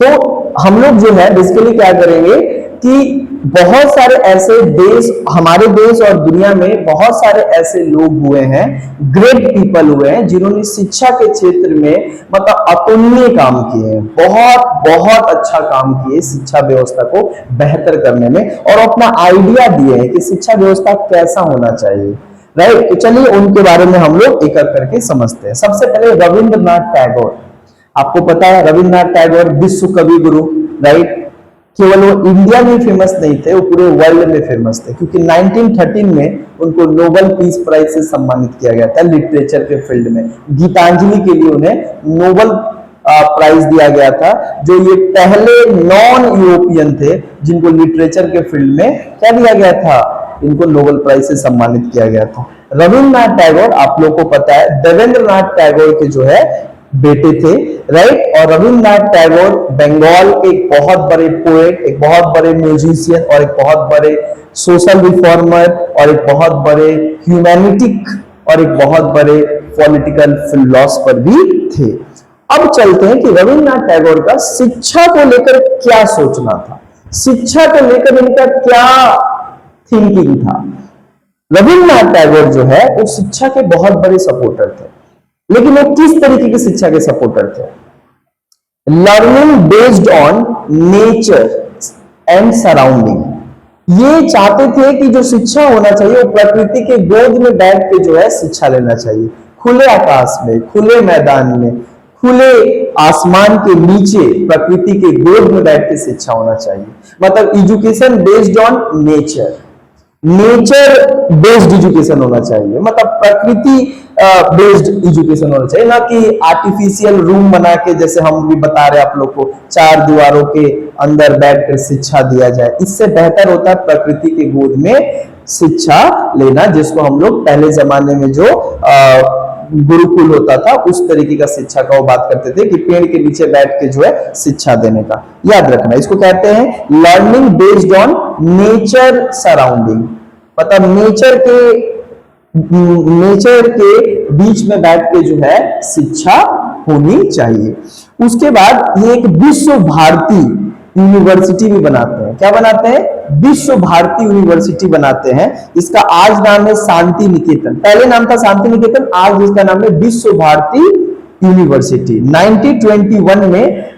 तो हम लोग जो है बेसिकली क्या करेंगे कि बहुत सारे ऐसे देश, हमारे देश और दुनिया में बहुत सारे ऐसे लोग हुए हैं, ग्रेट पीपल हुए हैं, जिन्होंने शिक्षा के क्षेत्र में मतलब अतुलनीय काम किए हैं, बहुत बहुत अच्छा काम किए शिक्षा व्यवस्था को बेहतर करने में, और अपना आइडिया दिए हैं कि शिक्षा व्यवस्था कैसा होना चाहिए। राइट, तो चलिए उनके बारे में हम लोग एक एक करके समझते हैं। सबसे पहले रविंद्रनाथ टैगोर। आपको पता है रविंद्रनाथ टैगोर विश्व कवि गुरु, राइट। केवल वो इंडिया में फेमस नहीं थे, वो पूरे वर्ल्ड में फेमस थे, क्योंकि 1913 में उनको नोबेल पीस प्राइज से सम्मानित किया गया था लिटरेचर के फील्ड में। गीतांजलि के लिए उन्हें नोबेल प्राइज दिया गया था, जो ये पहले नॉन यूरोपियन थे जिनको लिटरेचर के फील्ड में क्या दिया गया था, इनको नोबेल प्राइज से सम्मानित किया गया था। रविंद्रनाथ टैगोर आप लोग को पता है देवेंद्रनाथ टैगोर के जो है बेटे थे, राइट। और रविंद्रनाथ टैगोर बंगाल के एक बहुत बड़े पोएट, एक बहुत बड़े म्यूजिशियन और एक बहुत बड़े सोशल रिफॉर्मर और एक बहुत बड़े ह्यूमैनिटिक और एक बहुत बड़े पॉलिटिकल फिलोसफर भी थे। अब चलते हैं कि रविंद्रनाथ टैगोर का शिक्षा को लेकर क्या सोचना था, शिक्षा को लेकर इनका क्या थिंकिंग था। रविंद्रनाथ टैगोर जो है वो शिक्षा के बहुत बड़े सपोर्टर थे, लेकिन वो किस तरीके की शिक्षा के सपोर्टर थे? Learning based on nature and surrounding. ये चाहते थे कि जो शिक्षा होना चाहिए वो प्रकृति के गोद में बैठ के जो है शिक्षा लेना चाहिए, खुले आकाश में, खुले मैदान में, खुले आसमान के नीचे प्रकृति के गोद में बैठ के शिक्षा होना चाहिए। मतलब education based on nature, nature based education होना चाहिए, मतलब प्रकृति बेस्ड एजुकेशन होना चाहिए, ना कि आर्टिफिशियल रूम बना के, जैसे हम भी बता रहे हैं आप लोग को, चार दीवारों के अंदर बैठकर शिक्षा दिया जाए। इससे बेहतर होता है प्रकृति के गोद में शिक्षा लेना, जिसको हम लोग पहले जमाने में जो गुरुकुल होता था उस तरीके का शिक्षा का वो बात करते थे कि पेड़ के नीचे बैठ के जो है शिक्षा देने का। याद रखना, इसको कहते हैं learning based on nature surrounding, मतलब नेचर के बीच में बैठ के जो है शिक्षा होनी चाहिए। उसके बाद ये एक विश्व भारती यूनिवर्सिटी भी बनाते हैं। क्या बनाते हैं? विश्व भारती यूनिवर्सिटी बनाते हैं। इसका आज नाम है शांति निकेतन, पहले नाम था शांति निकेतन, आज इसका नाम है विश्व भारती यूनिवर्सिटी। 1921 में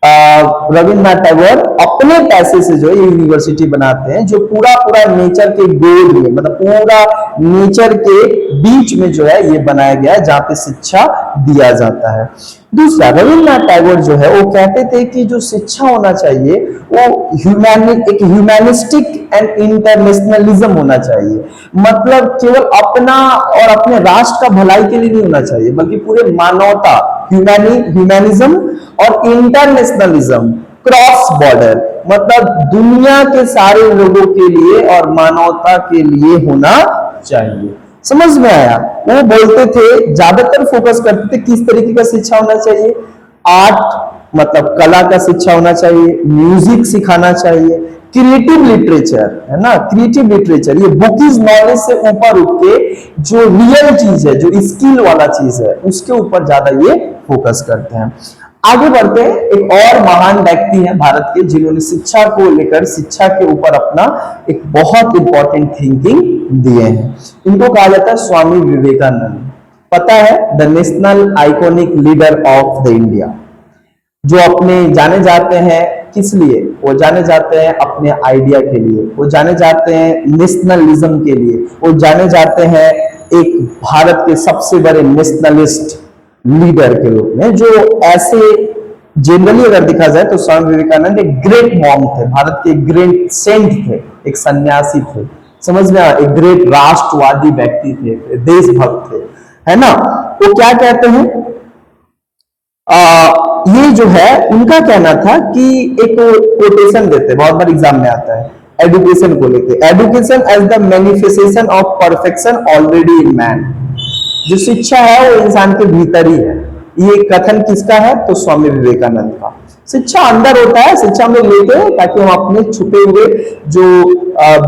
रविंद्रनाथ टैगोर अपने पैसे से जो है यूनिवर्सिटी बनाते हैं, जो पूरा पूरा नेचर के गोद में, मतलब पूरा नेचर के बीच में जो है ये बनाया गया है, जहां पे शिक्षा दिया जाता है। दूसरा, रविंद्रनाथ टैगोर जो है वो कहते थे कि जो शिक्षा होना चाहिए वो एक ह्यूमैनिस्टिक एंड इंटरनेशनलिज्म होना चाहिए, मतलब केवल अपना और अपने राष्ट्र का भलाई के लिए नहीं होना चाहिए, बल्कि पूरे मानवता, ह्यूमैनिज्म और इंटरनेशनलिज्म, क्रॉस बॉर्डर, मतलब दुनिया के सारे लोगों के लिए और मानवता के लिए होना चाहिए। समझ में आया? वो बोलते थे, ज्यादातर फोकस करते थे किस तरीके का शिक्षा होना चाहिए, आर्ट मतलब कला का शिक्षा होना चाहिए, म्यूजिक सिखाना चाहिए, क्रिएटिव लिटरेचर है ना, क्रिएटिव लिटरेचर, ये बुकिश नॉलेज से ऊपर उठ के जो रियल चीज है, जो स्किल वाला चीज है, उसके ऊपर ज्यादा ये फोकस करते हैं। आगे बढ़ते हैं, एक और महान व्यक्ति हैं भारत के जिन्होंने शिक्षा को लेकर, शिक्षा के ऊपर अपना एक बहुत इंपॉर्टेंट थिंकिंग दिए हैं। इनको कहा जाता है स्वामी विवेकानंद। पता है, the national iconic leader of the India, जो अपने जाने जाते हैं किस लिए? वो जाने जाते हैं अपने आइडिया के लिए, वो जाने जाते हैं नेशनलिज्म के लिए, वो जाने जाते हैं एक भारत के सबसे बड़े नेशनलिस्ट लीडर के रूप में। जो ऐसे जनरली अगर देखा जाए तो स्वामी विवेकानंद एक ग्रेट मॉन्क थे, भारत के ग्रेट सेंट थे, एक सन्यासी थे, समझ में आया, एक ग्रेट राष्ट्रवादी व्यक्ति थे, देशभक्त थे, है ना। वो क्या कहते हैं, ये जो है उनका कहना था कि एक कोटेशन देते, बहुत बार एग्जाम में आता है एजुकेशन को लेके, education as the manifestation of perfection already in man. जो शिक्षा है वो इंसान के भीतर ही है। ये कथन किसका है? तो स्वामी विवेकानंद का। शिक्षा अंदर होता है, शिक्षा हम लोग लेते हैं ताकि हम अपने छुपे हुए जो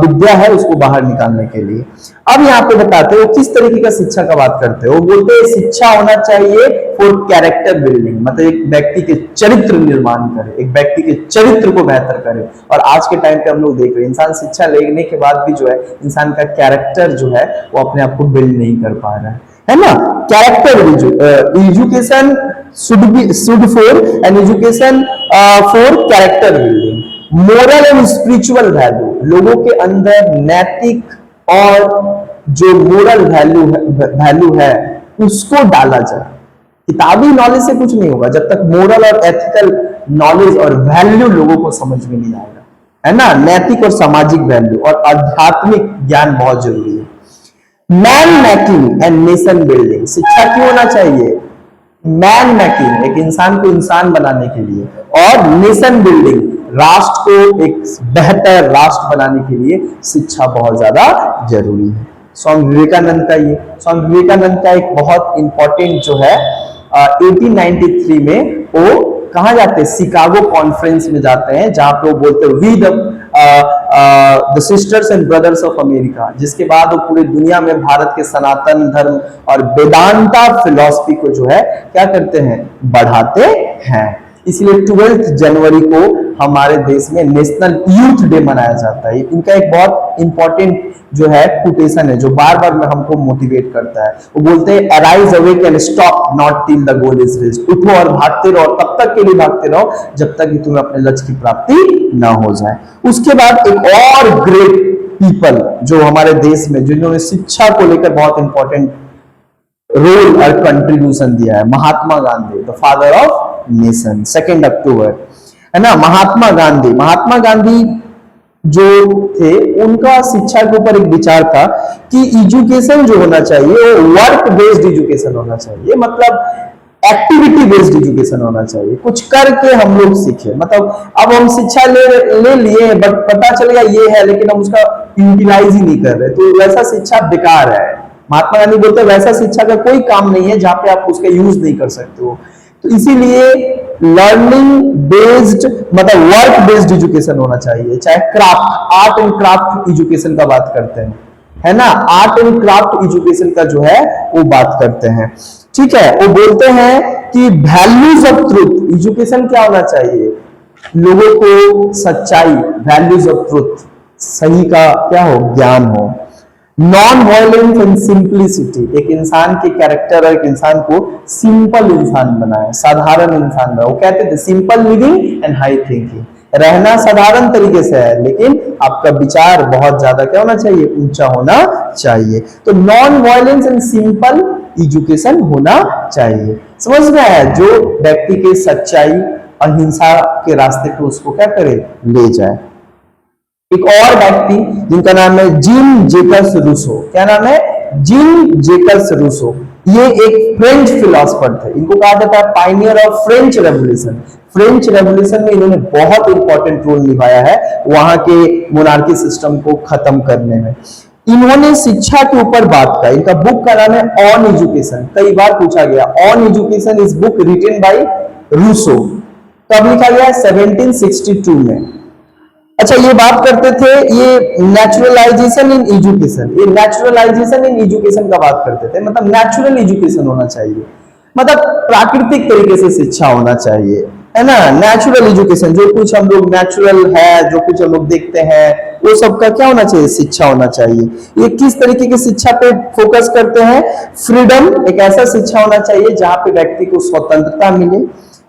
विद्या है उसको बाहर निकालने के लिए। अब यहाँ पे बताते हैं वो किस तरीके का शिक्षा का बात करते हैं। वो बोलते हैं शिक्षा होना चाहिए फॉर कैरेक्टर बिल्डिंग, मतलब एक व्यक्ति के चरित्र निर्माण करे, एक व्यक्ति के चरित्र को बेहतर करे। और आज के टाइम पे हम लोग देख रहे हैं इंसान शिक्षा लेने के बाद भी जो है इंसान का कैरेक्टर जो है वो अपने आप को बिल्ड नहीं कर पा रहा है ना। Character education should for an education for character building, moral and spiritual value, लोगों के अंदर नैतिक और जो मोरल वैल्यू है उसको डाला जाए। किताबी नॉलेज से कुछ नहीं होगा जब तक मोरल और एथिकल नॉलेज और वैल्यू लोगों को समझ में नहीं आएगा, है ना। नैतिक और सामाजिक वैल्यू और आध्यात्मिक ज्ञान बहुत जरूरी है। Man making and nation building, शिक्षा क्यों होना चाहिए? मैन मेकिंग, एक इंसान को इंसान बनाने के लिए, और नेशन बिल्डिंग, राष्ट्र को एक बेहतर राष्ट्र बनाने के लिए शिक्षा बहुत ज्यादा जरूरी है। स्वामी विवेकानंद का ये, स्वामी विवेकानंद का एक बहुत इंपॉर्टेंट जो है 1893 में वो कहाँ जाते हैं? शिकागो कॉन्फ्रेंस में जाते हैं, जहां पे वो बोलते हैं we the sisters and brothers of America, जिसके बाद वो पूरी दुनिया में भारत के सनातन धर्म और वेदांता फिलॉसफी को जो है क्या करते हैं? बढ़ाते हैं। इसलिए 12 जनवरी को हमारे देश में नेशनल यूथ डे मनाया जाता है। इनका एक बहुत इंपॉर्टेंट जो है कोटेशन है जो बार बार हमको मोटिवेट करता है। वो बोलते हैं arise awake and stop not till the goal is reached, उठो और भागते रहो, तब तक के लिए भागते रहो जब तक कि तुम्हें अपने लक्ष्य की प्राप्ति ना हो जाए। उसके बाद एक और ग्रेट पीपल जो हमारे देश में जिन्होंने शिक्षा को लेकर बहुत इंपॉर्टेंट रोल और कंट्रीब्यूशन दिया है, Mahatma Gandhi, the father of nation, 2 अक्टूबर, है ना। महात्मा गांधी जो थे उनका शिक्षा के ऊपर एक विचार था कि एजुकेशन जो होना चाहिए वो वर्क बेस्ड एजुकेशन होना चाहिए, मतलब एक्टिविटी बेस्ड एजुकेशन होना चाहिए, कुछ करके हम लोग सीखे। मतलब अब हम शिक्षा ले लिए बट पता चलेगा ये है लेकिन हम उसका यूटिलाइज ही नहीं कर रहे, तो वैसा शिक्षा बेकार है। महात्मा गांधी बोलते हैं वैसा शिक्षा का कोई काम नहीं है जहां पे आप उसका यूज नहीं कर सकते हो। तो इसीलिए लर्निंग बेस्ड मतलब वर्क बेस्ड एजुकेशन होना चाहिए, चाहे craft, art and craft education का बात करते हैं, है ना। आर्ट एंड क्राफ्ट एजुकेशन का जो है वो बात करते हैं, ठीक है। वो बोलते हैं कि वैल्यूज ऑफ ट्रूथ एजुकेशन क्या होना चाहिए? लोगों को सच्चाई, वैल्यूज ऑफ ट्रूथ, सही का क्या हो? ज्ञान हो। नॉन वायलेंस एंड सिंप्लिसिटी, एक इंसान के कैरेक्टर और एक इंसान को सिंपल इंसान बनाए, साधारण इंसान बनाए। वो कहते थे simple living and high thinking, रहना साधारण तरीके से है लेकिन आपका विचार बहुत ज्यादा क्या होना चाहिए? ऊंचा होना चाहिए। तो non violence and simple education होना चाहिए। समझ में आया? जो व्यक्ति के सच्चाई अहिंसा के रास्ते पे उसको क्या करे? ले जाए। एक और व्यक्ति जिनका नाम है जीन जेकब्स रूसो, क्या नाम है? Jean Jacobs Rousseau. ये एक फ्रेंच फिलोसोफर थे, इनको कहा जाता है pioneer of French revolution. French revolution में इन्होंने बहुत इंपॉर्टेंट रोल निभाया है वहां के मोनार्की सिस्टम को खत्म करने में। इन्होंने शिक्षा के ऊपर बात का, इनका बुक का नाम है ऑन एजुकेशन, कई बार पूछा गया। On education is book written by Rousseau, कब लिखा गया? 1762 में। अच्छा, ये बात करते थे ये नेचुरलाइजेशन इन एजुकेशन, ये नेचुरलाइजेशन इन एजुकेशन का बात करते थे, मतलब नेचुरल एजुकेशन होना चाहिए, मतलब प्राकृतिक तरीके से शिक्षा होना चाहिए, है ना। नेचुरल एजुकेशन, जो कुछ हम लोग नेचुरल है, जो कुछ हम लोग देखते हैं वो सब का क्या होना चाहिए? शिक्षा होना चाहिए। ये किस तरीके की शिक्षा पे फोकस करते हैं? फ्रीडम, एक ऐसा शिक्षा होना चाहिए जहां पे व्यक्ति को स्वतंत्रता मिले,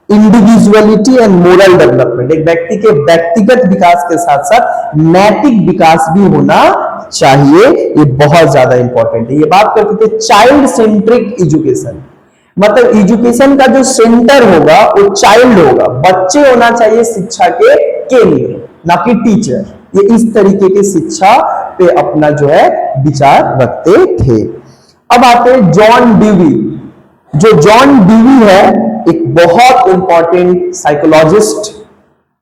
इंडिविजुअलिटी एंड मोरल डेवलपमेंट, एक व्यक्ति के व्यक्तिगत विकास के साथ साथ नैतिक विकास भी होना चाहिए, ये बहुत ज्यादा इंपॉर्टेंट है। ये बात करते थे चाइल्ड सेंट्रिक एजुकेशन, मतलब एजुकेशन का जो सेंटर होगा वो चाइल्ड होगा, बच्चे होना चाहिए शिक्षा के केंद्र, ना कि टीचर। ये इस तरीके की शिक्षा पे अपना जो है विचार रखते थे। अब आते हैं जॉन डीवी। जो जॉन डीवी है एक बहुत इंपॉर्टेंट साइकोलॉजिस्ट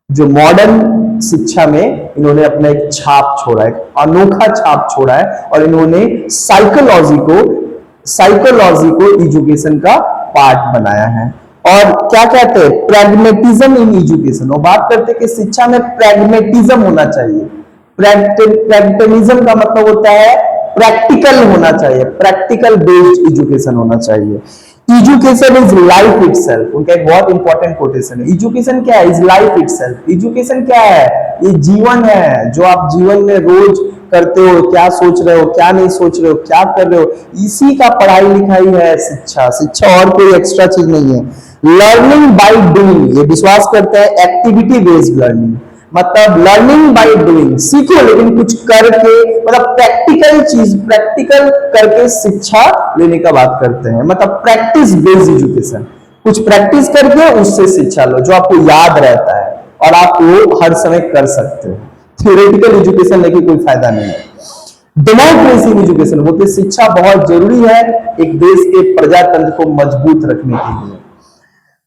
जो मॉडर्न शिक्षा में इन्होंने अपना एक छाप छोड़ा है, अनोखा छाप छोड़ा है, और इन्होंने साइकोलॉजी को एजुकेशन का पार्ट बनाया है। और क्या कहते हैं? Pragmatism in education. वो बात करते हैं कि शिक्षा में प्रैग्मेटिज्म होना चाहिए। प्रैग्मेटिज्म का मतलब होता है प्रैक्टिकल होना चाहिए, प्रैक्टिकल बेस्ड एजुकेशन होना चाहिए। एजुकेशन इज लाइफ इटसेल्फ, उनका एक बहुत इंपॉर्टेंट कोटेशन है। एजुकेशन क्या है? Is life itself. एजुकेशन क्या है? ये जीवन है, जो आप जीवन में रोज करते हो, क्या सोच रहे हो, क्या नहीं सोच रहे हो, क्या कर रहे हो, इसी का पढ़ाई लिखाई है शिक्षा। शिक्षा और कोई एक्स्ट्रा चीज नहीं है। लर्निंग बाय डूइंग, ये विश्वास करते हैं एक्टिविटी बेस्ड लर्निंग, मतलब लर्निंग बाय डूइंग, सीखो लेकिन कुछ करके, मतलब प्रैक्टिकल चीज, प्रैक्टिकल करके शिक्षा लेने का बात करते हैं, मतलब प्रैक्टिस बेस्ड एजुकेशन, कुछ प्रैक्टिस करके उससे शिक्षा लो जो आपको याद रहता है और आप वो हर समय कर सकते हो। थ्योरेटिकल एजुकेशन लेके कोई फायदा नहीं है। डेमोक्रेसी एजुकेशन होते शिक्षा बहुत जरूरी है एक देश के प्रजातंत्र को मजबूत रखने के लिए।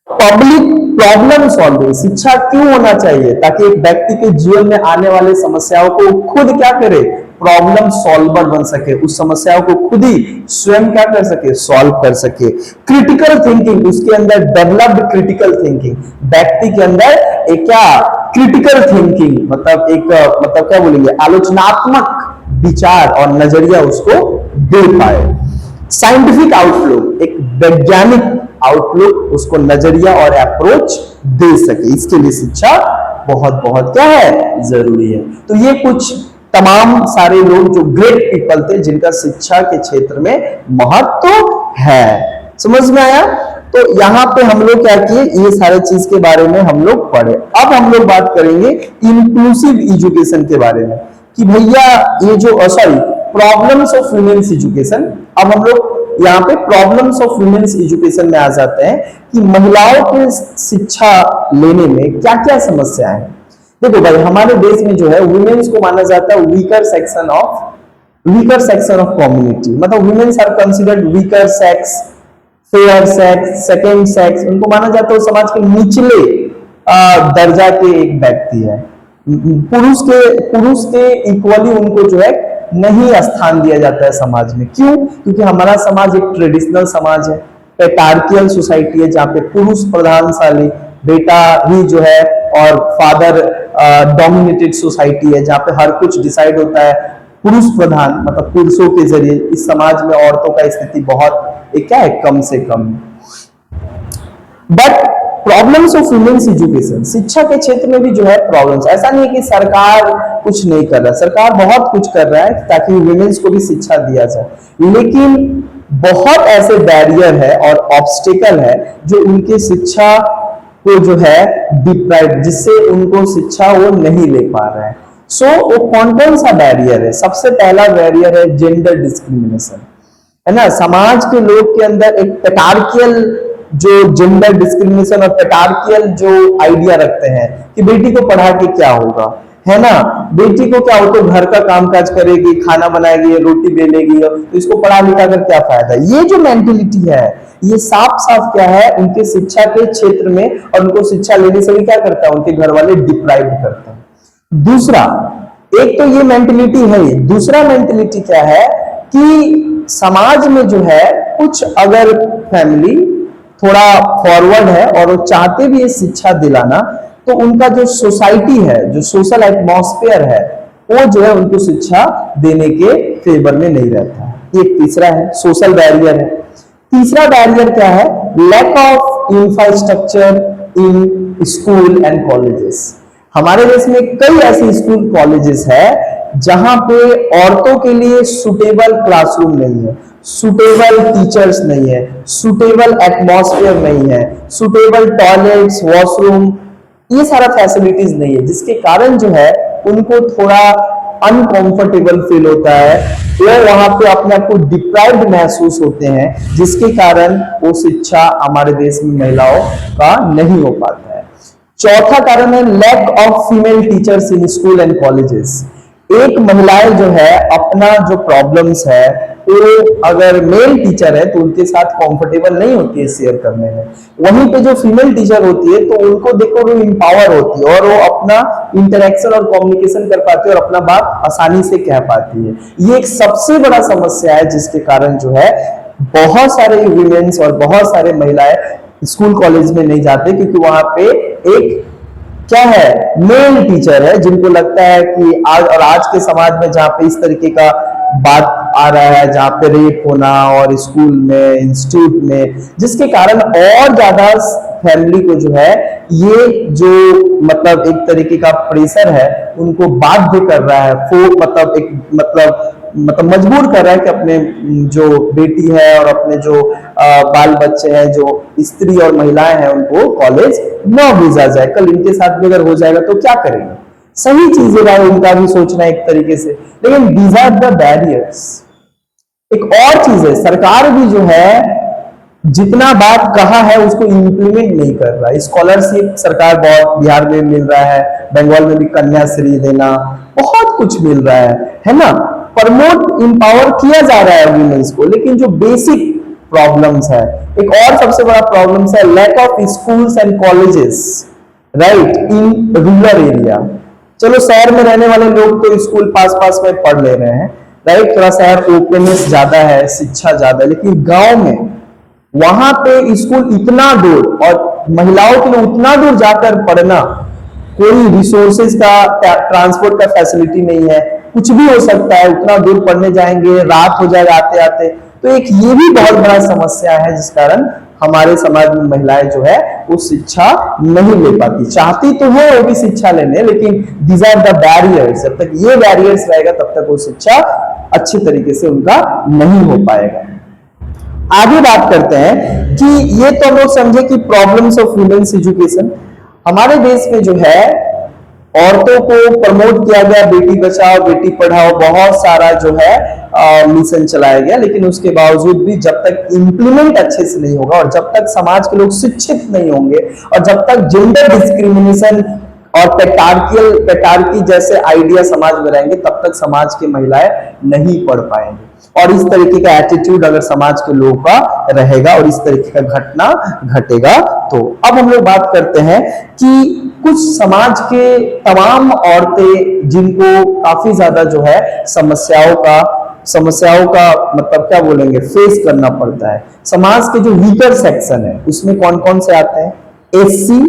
पब्लिक प्रॉब्लम सॉल्विंग, शिक्षा क्यों होना चाहिए? ताकि एक व्यक्ति के जीवन में आने वाले समस्याओं को खुद क्या करे? प्रॉब्लम सॉल्वर बन सके, उस समस्याओं को खुद ही स्वयं क्या कर सके? सॉल्व कर सके। क्रिटिकल थिंकिंग, उसके अंदर डेवलप्ड क्रिटिकल थिंकिंग, व्यक्ति के अंदर एक क्या क्रिटिकल थिंकिंग, मतलब एक मतलब क्या बोलेंगे, आलोचनात्मक विचार और नजरिया उसको दे पाए। साइंटिफिक आउटलुक, एक वैज्ञानिक आउटलुक, उसको नजरिया और अप्रोच दे सके, इसके लिए शिक्षा बहुत बहुत क्या है? जरूरी है। तो ये कुछ तमाम सारे लोग जो ग्रेट पीपल थे जिनका शिक्षा के क्षेत्र में महत्व है। समझ में आया? तो यहाँ पे हम लोग क्या किए, ये सारे चीज के बारे में हम लोग पढ़े। अब हम लोग बात करेंगे इंक्लूसिव एजुकेशन के बारे में कि भैया ये जो sorry problems of women's education. अब हम लोग यहाँ पे प्रॉब्लम्स ऑफ वुमेन्स एजुकेशन में आ जाते हैं कि महिलाओं के शिक्षा लेने में क्या क्या समस्या है। देखो भाई, हमारे देश में जो है वुमेन्स को माना जाता है वीकर सेक्शन ऑफ कम्युनिटी, मतलब women's are considered weaker sex, fair sex, second sex, उनको माना जाता है समाज के निचले दर्जा के एक व्यक्ति है। पुरुष के इक्वली उनको जो है नहीं स्थान दिया जाता है समाज में। क्यों? क्योंकि हमारा समाज एक ट्रेडिशनल समाज है, पैट्रियार्कियल सोसाइटी है, जहाँ पे पुरुष प्रधानशाली बेटा ही जो है और फादर डोमिनेटेड सोसाइटी है, जहाँ पे हर कुछ डिसाइड होता है पुरुष प्रधान, मतलब पुरुषों के जरिए। इस समाज में औरतों का स्थिति बहुत क्या है, कम से कम। But problems of women's education, शिक्षा के क्षेत्र में भी जो है प्रॉब्लम्स, ऐसा नहीं है कि सरकार कुछ नहीं कर रहा, सरकार बहुत कुछ कर रहा है ताकि वुमेन्स को भी शिक्षा दिया जाए, लेकिन बहुत ऐसे बैरियर है और ऑब्स्टिकल है जो उनकी शिक्षा को जो है डिप्राइव, जिससे उनको शिक्षा वो नहीं ले पा रहे हैं। सो वो कौन कौन सा बैरियर है? सबसे पहला बैरियर है जेंडर डिस्क्रिमिनेशन, है ना। समाज के लोग के अंदर एक पैट्रियार्कियल जो जेंडर डिस्क्रिमिनेशन और पैट्रियार्कियल जो आइडिया रखते हैं कि बेटी को पढ़ा के क्या होगा, है ना, बेटी को क्या हो तो घर का कामकाज करेगी, खाना बनाएगी, रोटी बेलेगी, तो इसको पढ़ा लिखा कर क्या फायदा। ये जो मेंटेलिटी है ये साफ साफ क्या है, उनके शिक्षा के क्षेत्र में और उनको शिक्षा लेने से भी क्या करता है, उनके घर वाले डिप्राइव करते हैं। दूसरा, एक तो ये मेंटेलिटी है, दूसरा मेंटेलिटी क्या है कि समाज में जो है कुछ अगर फैमिली थोड़ा फॉरवर्ड है और वो चाहते भी ये शिक्षा दिलाना, तो उनका जो सोसाइटी है, जो सोशल एटमॉस्फेयर है, वो जो है उनको शिक्षा देने के फेवर में नहीं रहता। ये तीसरा है, सोशल बैरियर है। तीसरा बैरियर क्या है? Lack of infrastructure in school and colleges. हमारे देश में कई ऐसे स्कूल कॉलेजेस है जहां पे औरतों के लिए सुटेबल क्लासरूम नहीं है, सुटेबल टीचर्स नहीं है, सुटेबल एटमॉस्फेयर नहीं है, सुटेबल टॉयलेट्स, वॉशरूम, ये सारा फैसिलिटीज नहीं है, जिसके कारण जो है उनको थोड़ा अनकंफर्टेबल फील होता है, वो वहां पे अपने आप को डिप्राइव्ड महसूस होते हैं, जिसके कारण वो शिक्षा हमारे देश में महिलाओं का नहीं हो पाता है। चौथा कारण है lack of female teachers in school and colleges. एक महिलाएं जो है अपना जो प्रॉब्लम्स है वो अगर मेल टीचर है तो उनके साथ कंफर्टेबल नहीं होती है शेयर करने में, वहीं पे जो फीमेल टीचर होती है तो उनको देखो वो इंपावर होती है और वो अपना इंटरेक्शन और कम्युनिकेशन कर पाती है और अपना बात आसानी से कह पाती है। ये एक सबसे बड़ा समस्या है जिसके कारण जो है बहुत सारे वुमेन्स और बहुत सारे महिलाएं स्कूल कॉलेज में नहीं जाते, क्योंकि वहां पे एक क्या है, मेल टीचर है, जिनको लगता है कि आज के समाज में जहां पे इस तरीके का बात आ रहा है, जहाँ पे रेप होना और स्कूल में, इंस्टीट्यूट में, जिसके कारण और ज्यादा फैमिली को जो है ये जो मतलब एक तरीके का प्रेशर है उनको बाध्य कर रहा है, मतलब एक मतलब मजबूर कर रहा है कि अपने जो बेटी है और अपने जो बाल बच्चे हैं, जो स्त्री और महिलाएं हैं, उनको कॉलेज न भेजा जाए। कल इनके साथ भी अगर हो जाएगा तो क्या करेंगे? सही चीज है भाई, उनका भी सोचना एक तरीके से, लेकिन दीज आर द बैरियर्स। एक और चीज है, सरकार भी जो है जितना बात कहा है उसको इंप्लीमेंट नहीं कर रहा। स्कॉलरशिप सरकार बहुत बिहार में मिल रहा है, बंगाल में भी कन्याश्री देना, बहुत कुछ मिल रहा है ना, प्रमोट एम्पावर किया जा रहा है वुमेन्स को, लेकिन जो बेसिक प्रॉब्लम्स है, एक और सबसे बड़ा प्रॉब्लम्स है lack of schools and colleges right in rural area. चलो शहर में रहने वाले लोग तो स्कूल पास पास में पढ़ ले रहे हैं राइट, थोड़ा शहर ओपननेस ज्यादा है, शिक्षा ज्यादा है, लेकिन गांव में वहां पे स्कूल इतना दूर और महिलाओं के लिए उतना दूर जाकर पढ़ना, कोई रिसोर्सेज का, ट्रांसपोर्ट का फैसिलिटी नहीं है, कुछ भी हो सकता है, उतना दूर पढ़ने जाएंगे, रात हो जाएगा आते आते, तो एक ये भी बहुत बड़ा समस्या है जिस कारण हमारे समाज में महिलाएं जो है वो शिक्षा नहीं ले पाती। चाहती तो है वो भी शिक्षा लेने, लेकिन दीज आर द बैरियर्स। जब तक ये बैरियर्स रहेगा तब तक वो शिक्षा अच्छी तरीके से उनका नहीं हो पाएगा। आगे बात करते हैं कि ये तो हम लोग समझे कि प्रॉब्लम्स ऑफ वुमेन्स एजुकेशन। हमारे देश में जो है औरतों को प्रमोट किया गया, बेटी बचाओ बेटी पढ़ाओ, बहुत सारा जो है मिशन चलाया गया, लेकिन उसके बावजूद भी जब तक इंप्लीमेंट अच्छे से नहीं होगा और जब तक समाज के लोग शिक्षित नहीं होंगे और जब तक जेंडर डिस्क्रिमिनेशन और पेटार्की जैसे आइडिया समाज में रहेंगे, तब तक समाज की महिलाएं नहीं पढ़ पाएंगी। और इस तरीके का एटीट्यूड अगर समाज के लोगों का रहेगा और इस तरीके का घटना घटेगा तो। अब हम लोग बात करते हैं कि कुछ समाज के तमाम औरतें जिनको काफी ज्यादा जो है समस्याओं का मतलब क्या बोलेंगे, फेस करना पड़ता है। समाज के जो वीकर सेक्शन है उसमें कौन कौन से आते हैं? SC,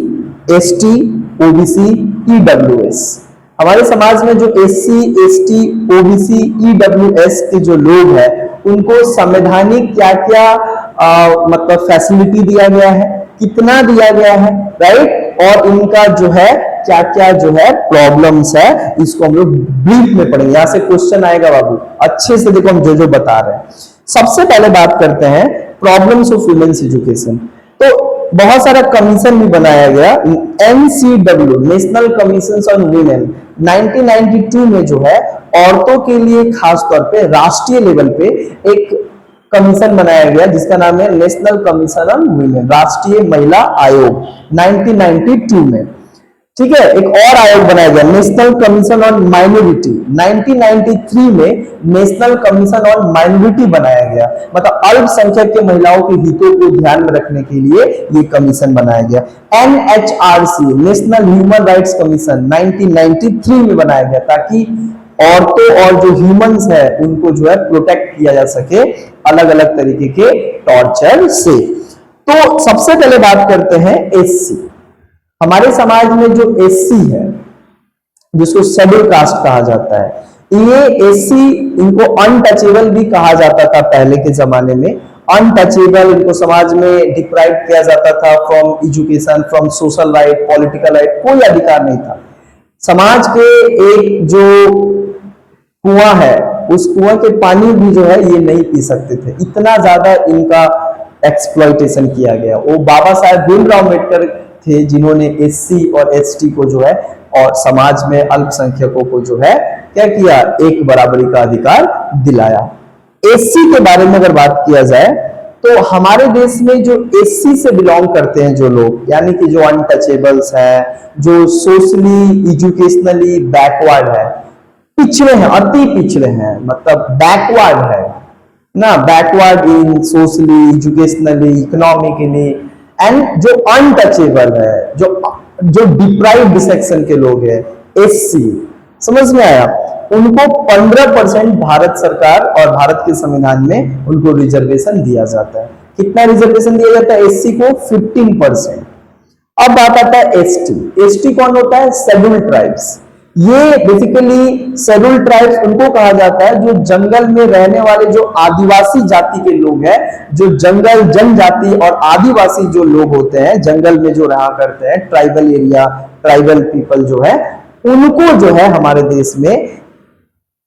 ST, OBC, EWS. हमारे समाज में जो एससी, एसटी, ओबीसी, ईडब्ल्यूएस के जो लोग हैं उनको संवैधानिक क्या क्या मतलब फैसिलिटी दिया गया है, कितना दिया गया है राइट, और इनका जो है क्या क्या जो है प्रॉब्लम्स है, इसको हम लोग ब्रीफ में पढ़ेंगे। यहां से क्वेश्चन आएगा बाबू, अच्छे से देखो हम जो बता रहे हैं। सबसे पहले बात करते हैं प्रॉब्लम्स ऑफ वुमेन्स एजुकेशन। तो बहुत सारा कमीशन भी बनाया गया, NCW national commission on women 1992 में जो है औरतों के लिए खास तौर पे राष्ट्रीय लेवल पे एक कमीशन बनाया गया जिसका नाम है नेशनल कमीशन ऑन वुमेन, राष्ट्रीय महिला आयोग 1992 में। ठीक है, एक और आयोग बनाया गया नेशनल कमीशन ऑन माइनॉरिटी 1993 में, नेशनल कमीशन ऑन माइनॉरिटी बनाया गया, मतलब अल्पसंख्यक के महिलाओं के हितों को ध्यान में रखने के लिए ये कमीशन बनाया गया। NHRC national human rights commission 1993 में बनाया गया ताकि औरतों और जो ह्यूमंस है उनको जो है प्रोटेक्ट किया जा सके अलग अलग तरीके के टॉर्चर से। तो सबसे पहले बात करते हैं एससी। हमारे समाज में जो एससी है जिसको शेड्यूल कास्ट कहा जाता है, ये एससी इनको अनटचेबल भी कहा जाता था पहले के जमाने में। अनटचेबल, इनको समाज में डिप्राइव किया जाता था from education, from social right, political right, कोई अधिकार नहीं था। समाज के एक जो कुआं है उस कुआं के पानी भी जो है ये नहीं पी सकते थे, इतना ज्यादा इनका एक्सप्लॉइटेशन किया गया। वो बाबा साहेब भीमराव अम्बेडकर थे जिन्होंने एससी और एसटी को जो है और समाज में अल्पसंख्यकों को जो है क्या किया, एक बराबरी का अधिकार दिलाया। एससी के बारे में अगर बात किया जाए तो हमारे देश में जो एससी से बिलोंग करते हैं जो लोग, यानी कि जो अनटचेबल्स हैं, जो सोशली एजुकेशनली बैकवर्ड है, पिछड़े हैं, अति पिछड़े हैं, मतलब बैकवर्ड है ना, backward in socially, educationally, economically, and जो अनटचेबल है, जो डिप्राइव्ड सेक्शन के लोग हैं, एससी, समझ में आया, उनको 15% भारत सरकार और भारत के संविधान में उनको रिजर्वेशन दिया जाता है। कितना रिजर्वेशन दिया जाता है? एससी को 15%। अब बात आता है एसटी। एसटी कौन होता है? Scheduled tribes. ये बेसिकली शेड्यूल ट्राइब्स उनको कहा जाता है जो जंगल में रहने वाले जो आदिवासी जाति के लोग हैं, जो जंगल जनजाति और आदिवासी जो लोग होते हैं जंगल में जो रहा करते हैं, ट्राइबल एरिया, ट्राइबल पीपल जो है, उनको जो है हमारे देश में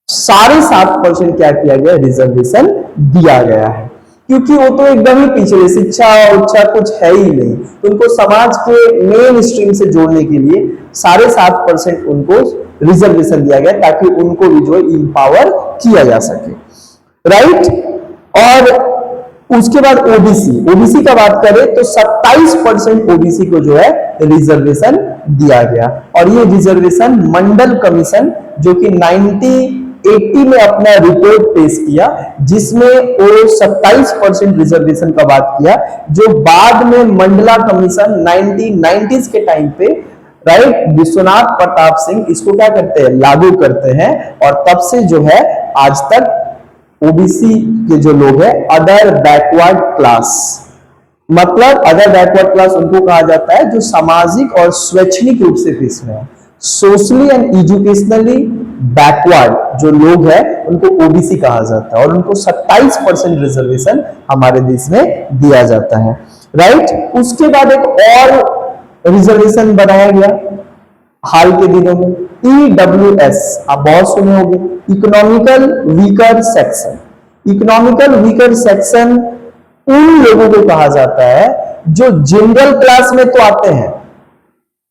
7.5% क्या किया गया, रिजर्वेशन दिया गया है। क्योंकि वो तो एकदम ही पिछड़े, शिक्षा उच्छा कुछ है ही नहीं, तो उनको समाज के मेन स्ट्रीम से जोड़ने के लिए 7.5% उनको रिजर्वेशन दिया गया ताकि उनको भी जो है इंपावर किया जा सके, राइट। और उसके बाद ओबीसी, ओबीसी का बात करें तो 27% ओबीसी को जो है रिजर्वेशन दिया गया। और ये रिजर्वेशन मंडल कमीशन जो कि 1980 में अपना रिपोर्ट पेश किया जिसमें वो 27% रिजर्वेशन का बात किया, जो बाद में मंडला कमीशन 1990s के टाइम पे, राइट, विश्वनाथ प्रताप सिंह इसको क्या करते हैं, लागू करते हैं। और तब से जो है आज तक ओबीसी के जो लोग हैं, अदर बैकवर्ड क्लास, मतलब अदर बैकवर्ड क्लास उनको कहा जाता है जो सामाजिक और शैक्षणिक रूप से पिछड़े हैं, सोशली एंड एजुकेशनली बैकवर्ड जो लोग हैं उनको ओबीसी कहा जाता है। और उनको 27% रिजर्वेशन हमारे देश में दिया जाता है, राइट। उसके बाद एक और रिजर्वेशन बनाया गया हाल के दिनों में, EWS, आप बहुत सुने होंगे, economical weaker section. Economical weaker section उन लोगों को कहा जाता है जो जनरल क्लास में तो आते हैं,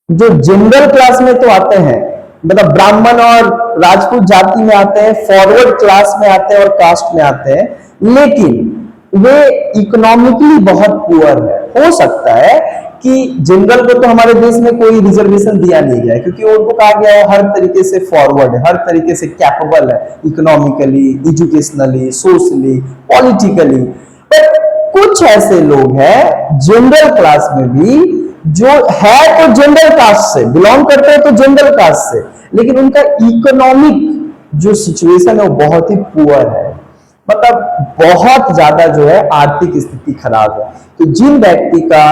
जो जनरल क्लास में तो आते हैं, मतलब ब्राह्मण और राजपूत जाति में आते हैं, फॉरवर्ड क्लास में आते हैं और कास्ट में आते हैं, लेकिन वे इकोनॉमिकली बहुत पुअर है। हो सकता है कि जनरल को तो हमारे देश में कोई रिजर्वेशन दिया नहीं गया है क्योंकि उनको कहा गया है हर तरीके से फॉरवर्ड है, हर तरीके से कैपेबल है, इकोनॉमिकली, एजुकेशनली, सोशली, पॉलिटिकली। पर कुछ ऐसे लोग हैं जनरल क्लास में भी जो है तो जनरल कास्ट से बिलोंग करते हैं, तो जनरल कास्ट से, लेकिन उनका इकोनॉमिक जो सिचुएशन है वो बहुत ही पुअर है, मतलब बहुत ज्यादा जो है आर्थिक स्थिति खराब है। तो जिन व्यक्ति का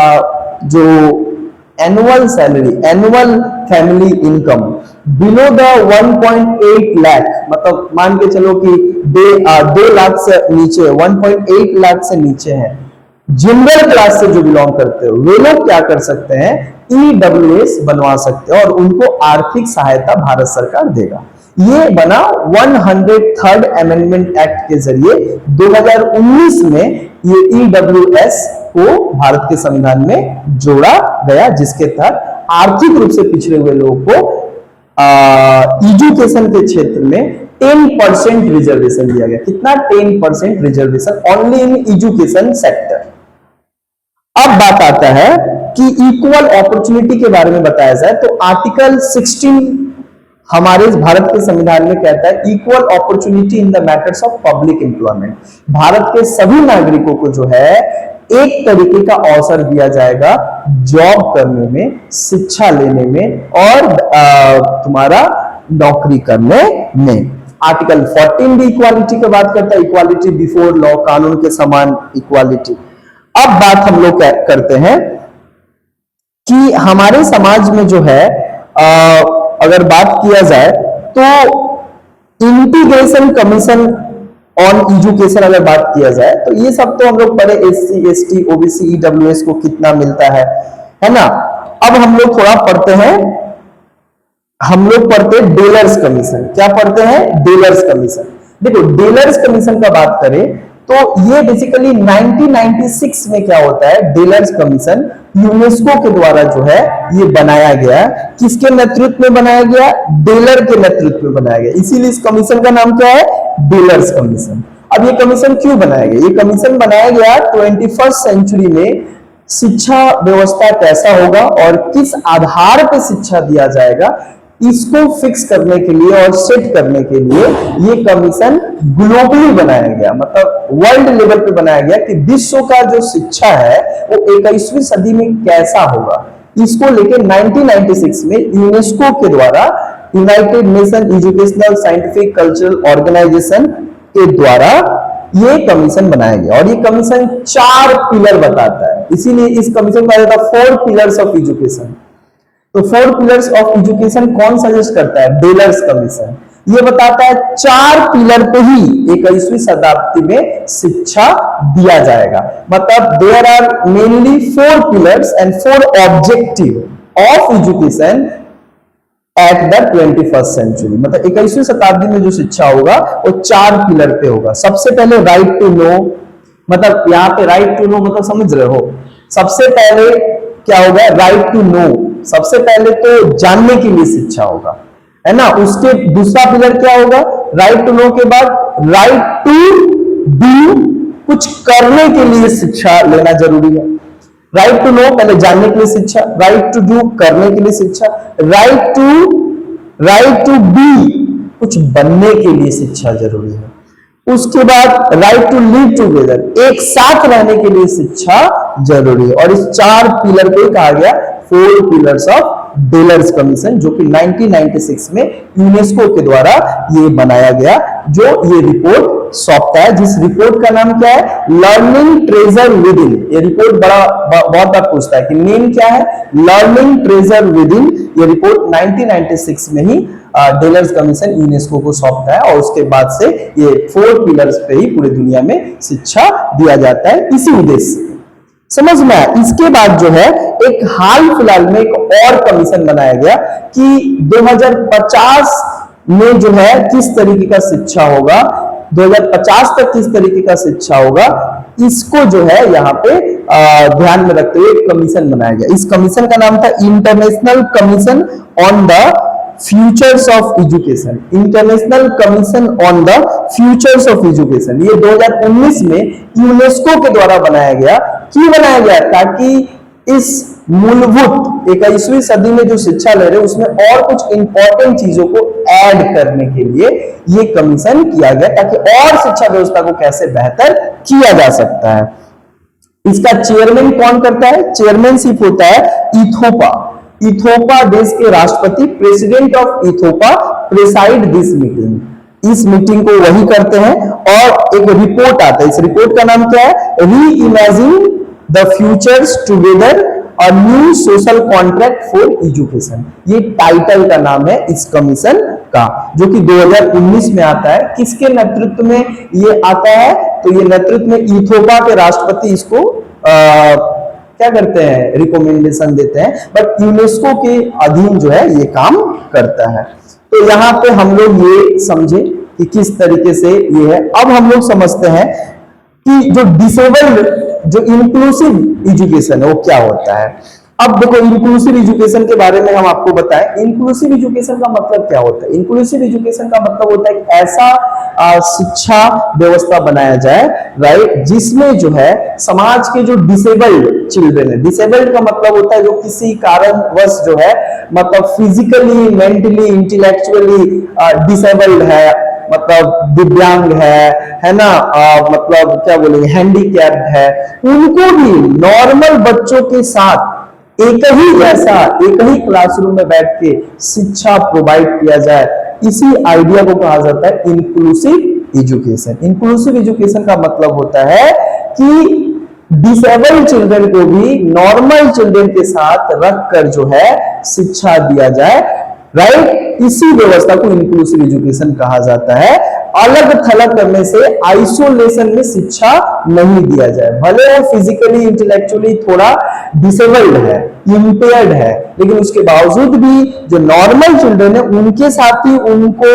जो annual salary, annual family income below the 1.8 lakh, मतलब मान के चलो कि 2 लाख से नीचे, 1.8 लाख से नीचे है, जनरल क्लास से जो बिलोंग करते हो, वे लोग क्या कर सकते हैं, EWS बनवा सकते हैं और उनको आर्थिक सहायता भारत सरकार देगा। ये बना 103rd अमेंडमेंट एक्ट के जरिए 2019 में ये EWS को भारत के संविधान में जोड़ा गया, जिसके तहत आर्थिक रूप से पिछड़े हुए लोगों को एजुकेशन के क्षेत्र में 10% रिजर्वेशन दिया गया। कितना? 10% reservation only in education sector. अब बात आता है कि इक्वल अपॉर्चुनिटी के बारे में बताया जाए तो आर्टिकल 16 हमारे भारत के संविधान में कहता है equal opportunity in the matters of public employment. Bharat के सभी नागरिकों को जो है एक तरीके का अवसर दिया जाएगा जॉब करने में, शिक्षा लेने में और तुम्हारा नौकरी करने में। आर्टिकल 14 भी इक्वालिटी की बात करता है, इक्वालिटी बिफोर लॉ, कानून के समान इक्वालिटी। अब बात हम लोग करते हैं कि हमारे समाज में जो है अगर बात किया जाए तो इंटीग्रेशन कमीशन ऑन एजुकेशन अगर बात किया जाए तो ये सब तो हम लोग पढ़े, SC, ST, OBC, EWS को कितना मिलता है ना। अब हम लोग थोड़ा पढ़ते हैं, हम लोग पढ़ते हैं डेलर्स कमीशन। क्या पढ़ते हैं? डेलर्स कमीशन। देखो डेलर्स कमीशन का बात करें तो ये बेसिकली 1996 में क्या होता है, डेलर्स कमीशन यूनेस्को के द्वारा जो है ये बनाया गया। किसके नेतृत्व में बनाया गया? डेलर के नेतृत्व में बनाया गया, इसीलिए इस कमीशन का नाम क्या है? डेलर्स कमीशन। अब ये कमीशन क्यों बनाया गया? ये कमीशन बनाया गया 21st सेंचुरी में शिक्षा व्यवस्था कैसा होगा और किस आधार पर शिक्षा दिया जाएगा, इसको फिक्स करने के लिए और सेट करने के लिए ये कमीशन ग्लोबली बनाया गया, मतलब वर्ल्ड लेवल पे बनाया गया कि विश्व का जो शिक्षा है वो 21वीं सदी में कैसा होगा। इसको लेके 1996 में यूनेस्को के द्वारा United Nation Educational Scientific Cultural Organization के द्वारा ये कमीशन बनाया गया। और ये कमीशन 4 पिलर बताता है, इसीलिए इस कमीशन का 4 पिलर्स ऑफ एजुकेशन। तो 4 पिलर्स ऑफ एजुकेशन कौन सजेस्ट करता है? डेलर्स कमीशन। ये बताता है 4 पिलर पे ही 21वीं शताब्दी में शिक्षा दिया जाएगा। मतलब there are mainly 4 pillars and 4 objective of education at the 21st century. मतलब 21वीं शताब्दी में जो शिक्षा होगा वो 4 पिलर पे होगा। सबसे पहले राइट टू नो, मतलब यहाँ पे राइट टू नो मतलब समझ रहे हो, सबसे पहले क्या होगा? राइट टू नो, सबसे पहले तो जानने के लिए शिक्षा होगा, है ना। उसके दूसरा पिलर क्या होगा? राइट टू नो के बाद राइट टू डू, कुछ करने के लिए शिक्षा लेना जरूरी है। राइट टू नो पहले जानने के लिए शिक्षा, राइट टू डू करने के लिए शिक्षा, राइट टू बी कुछ बनने के लिए शिक्षा जरूरी है। उसके बाद राइट टू लिव टुगेदर, एक साथ रहने के लिए शिक्षा जरूरी है। और इस 4 पिलर को कहा गया 4 पिलर्स ऑफ डेलर्स कमीशन, जो कि 1996 में यूनेस्को के द्वारा ये बनाया गया, जो ये रिपोर्ट सौंपता है, जिस रिपोर्ट का नाम क्या है? Learning treasure with in. ये रिपोर्ट बहुत बार पूछता है कि नेम क्या है? Learning treasure with in. ये रिपोर्ट 1996 में ही डेलर्स कमीशन यूनेस्को को सौंपता है, और उसके बाद से ये 4 पिलर्स पे ही पूरी दुनिया में शिक्षा दिया जाता है, इसी उद्देश्य से। समझ में आया? इसके बाद जो है एक हाल फिलहाल में एक और कमीशन बनाया गया कि 2050 में जो है किस तरीके का शिक्षा होगा, 2050 तक किस तरीके का शिक्षा होगा, इसको जो है यहाँ पे ध्यान में रखते हुए एक कमीशन बनाया गया। इस कमीशन का नाम था international commission on the futures of education. International commission on the futures of education, ये 2019 में यूनेस्को के द्वारा बनाया गया। क्यों बनाया गया? ताकि इस मूलभूत 21वीं सदी में जो शिक्षा ले रहे हैं उसमें और कुछ इंपॉर्टेंट चीजों को ऐड करने के लिए ये कमीशन किया गया, ताकि और शिक्षा व्यवस्था को कैसे बेहतर किया जा सकता है। इसका चेयरमैन कौन करता है? चेयरमैनशिप होता है इथोपा। इथोपा देश के राष्ट्रपति, president of Ethiopia preside this meeting. इस मीटिंग को वही करते हैं, और एक रिपोर्ट आता है। इस रिपोर्ट का नाम क्या है? री imagine the futures together, a new social contract for education. ये टाइटल का नाम है इस कमीशन का, जो कि 2019 में आता है। किसके नेतृत्व में ये आता है? तो ये नेतृत्व में इथोपा के राष्ट्रपति इसको क्या करते हैं? रिकमेंडेशन देते हैं, बट यूनेस्को के अधीन जो है ये काम करता है। तो यहाँ पे हम लोग ये समझे कि किस तरीके से ये है। अब हम लोग समझते हैं कि जो डिसेबल्ड, जो इंक्लूसिव एजुकेशन है वो क्या होता है। अब देखो, इंक्लूसिव एजुकेशन के बारे में हम आपको बताएं। इंक्लूसिव एजुकेशन का मतलब क्या होता है? इंक्लूसिव एजुकेशन का मतलब होता है कि ऐसा शिक्षा व्यवस्था बनाया जाए, राइट, जिसमें जो है समाज के जो डिसेबल्ड चिल्ड्रन है, डिसेबल्ड का मतलब होता है जो किसी कारणवश जो है, मतलब फिजिकली, मेंटली, इंटेलेक्चुअली डिसेबल्ड है, मतलब दिव्यांग है ना, मतलब क्या बोलेंगे, हैंडीकैप्ड है, उनको भी नॉर्मल बच्चों के साथ एक ही जैसा, एक ही क्लासरूम में बैठ के शिक्षा प्रोवाइड किया जाए। इसी आइडिया को कहा जाता है इंक्लूसिव एजुकेशन। इंक्लूसिव एजुकेशन का मतलब होता है कि डिसेबल्ड चिल्ड्रन को भी नॉर्मल चिल्ड्रन के साथ रखकर जो है शिक्षा दिया जाए, राइट। इसी व्यवस्था को इंक्लूसिव एजुकेशन कहा जाता है। अलग थलग करने से, आइसोलेशन में शिक्षा नहीं दिया जाए। भले वो फिजिकली, इंटेलेक्चुअली थोड़ा डिसेबल्ड है, इंपेयर्ड है, लेकिन उसके बावजूद भी जो नॉर्मल चिल्ड्रन है उनके साथ ही उनको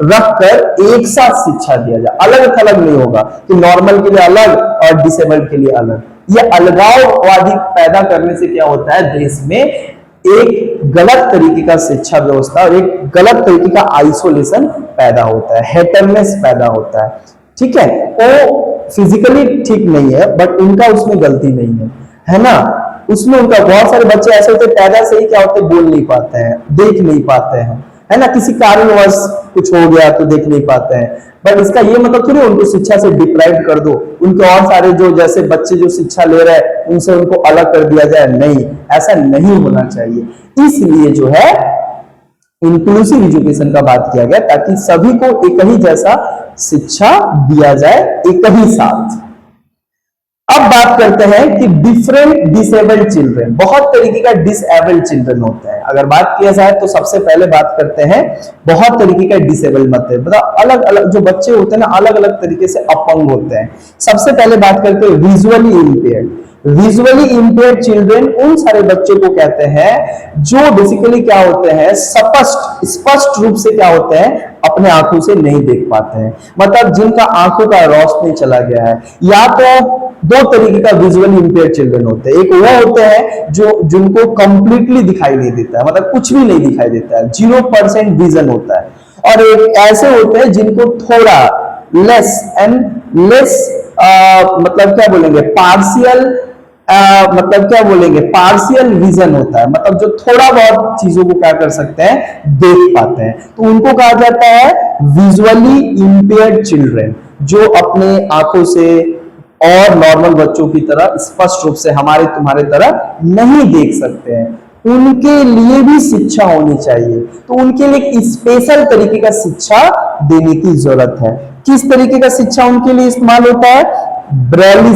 रखकर एक साथ शिक्षा दिया जाए। अलग थलग नहीं होगा कि नॉर्मल के लिए अलग और डिसेबल्ड के लिए अलग। यह अलगाववादी पैदा करने से क्या होता है, देश में एक गलत तरीके का शिक्षा व्यवस्था और एक गलत तरीके का आइसोलेशन पैदा होता है, हेटरनेस पैदा होता है। ठीक है, वो फिजिकली ठीक नहीं है, बट उनका उसमें गलती नहीं है ना। उसमें उनका, बहुत सारे बच्चे ऐसे होते पैदा से ही क्या होते, बोल नहीं पाते हैं, देख नहीं पाते हैं, है ना, किसी कारणवश कुछ हो गया तो देख नहीं पाते हैं। बट इसका ये मतलब थोड़ी उनको शिक्षा से डिप्राइव कर दो, उनके और सारे जो जैसे बच्चे जो शिक्षा ले रहे हैं उनसे उनको अलग कर दिया जाए, नहीं, ऐसा नहीं होना चाहिए। इसलिए जो है इंक्लूसिव एजुकेशन का बात किया गया, ताकि सभी को एक ही जैसा शिक्षा दिया जाए, एक ही साथ। अब बात करते हैं कि डिफरेंट डिसेबल्ड चिल्ड्रन, बहुत तरीके का डिसेबल्ड चिल्ड्रन होता है। अगर बात किया जाए तो सबसे पहले बात करते हैं बहुत तरीके का डिसेबल्ड मतलब अलग अलग जो बच्चे होते हैं ना, अलग अलग तरीके से अपंग होते हैं। सबसे पहले बात करते हैं visually impaired. Visually impaired children उन सारे बच्चों को कहते हैं जो बेसिकली क्या होते हैं, स्पष्ट रूप से क्या होते हैं, अपने आंखों से नहीं देख पाते हैं, मतलब जिनका आंखों का रोशनी चला गया है। या तो दो तरीके का विजुअली इंपेयर्ड चिल्ड्रन होते हैं, एक वो होते हैं जो जिनको कंप्लीटली दिखाई नहीं देता है, मतलब कुछ भी नहीं दिखाई देता है, 0% विजन होता है, और एक ऐसे होते हैं जिनको थोड़ा लेस मतलब क्या बोलेंगे, मतलब क्या बोलेंगे, पार्शियल विजन होता है, मतलब जो थोड़ा बहुत चीजों को क्या कर सकते हैं, देख पाते हैं, तो उनको कहा जाता है विजुअली इंपेयर्ड चिल्ड्रन, जो अपने आंखों से और नॉर्मल बच्चों की तरह स्पष्ट रूप से हमारे तुम्हारे तरह नहीं देख सकते हैं। उनके लिए भी शिक्षा होनी चाहिए, तो उनके लिए एक स्पेशल तरीके का शिक्षा देने की जरूरत है। किस तरीके का शिक्षा उनके लिए इस्तेमाल होता है, ब्रेल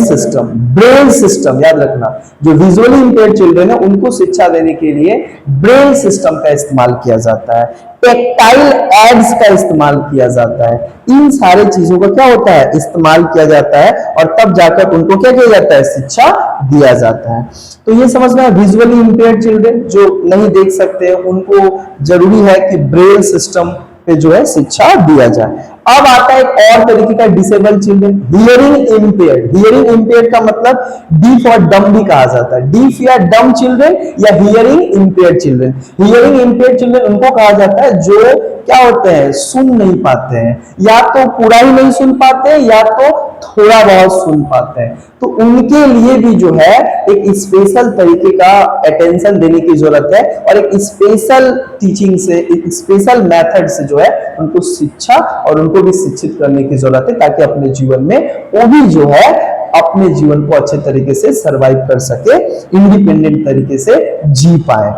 सिस्टम याद रखना। जो विजुअली इंपेयर्ड चिल्ड्रन है उनको शिक्षा देने के लिए ब्रेल सिस्टम का इस्तेमाल किया जाता है, टेक्टाइल एड्स का इस्तेमाल किया जाता है, इन सारे चीजों का क्या होता है, इस्तेमाल किया जाता है, और तब जाकर उनको क्या किया जाता है, शिक्षा दिया जाता है। तो ये समझना, विजुअली इंपेयर्ड चिल्ड्रन जो नहीं देख सकते उनको जरूरी है कि ब्रेल सिस्टम पे जो है शिक्षा दिया जाए। अब आता है एक और तरीके का disabled children, hearing impaired. Hearing impaired का मतलब डीफ और डम भी कहा जाता है, डीफ या डम चिल्ड्रन या hearing impaired children. Hearing impaired children उनको कहा जाता है जो क्या होते हैं, सुन नहीं पाते हैं, या तो पूरा ही नहीं सुन पाते या तो थोड़ा बहुत सुन पाते हैं, तो उनके लिए भी जो है एक स्पेशल तरीके का अटेंशन देने की जरूरत है, और एक स्पेशल टीचिंग से, एक स्पेशल मेथड से जो है उनको शिक्षा और उनको भी शिक्षित करने की जरूरत है, ताकि अपने जीवन में वो भी जो है अपने जीवन को अच्छे तरीके से सरवाइव कर सके, इंडिपेंडेंट तरीके से जी पाए।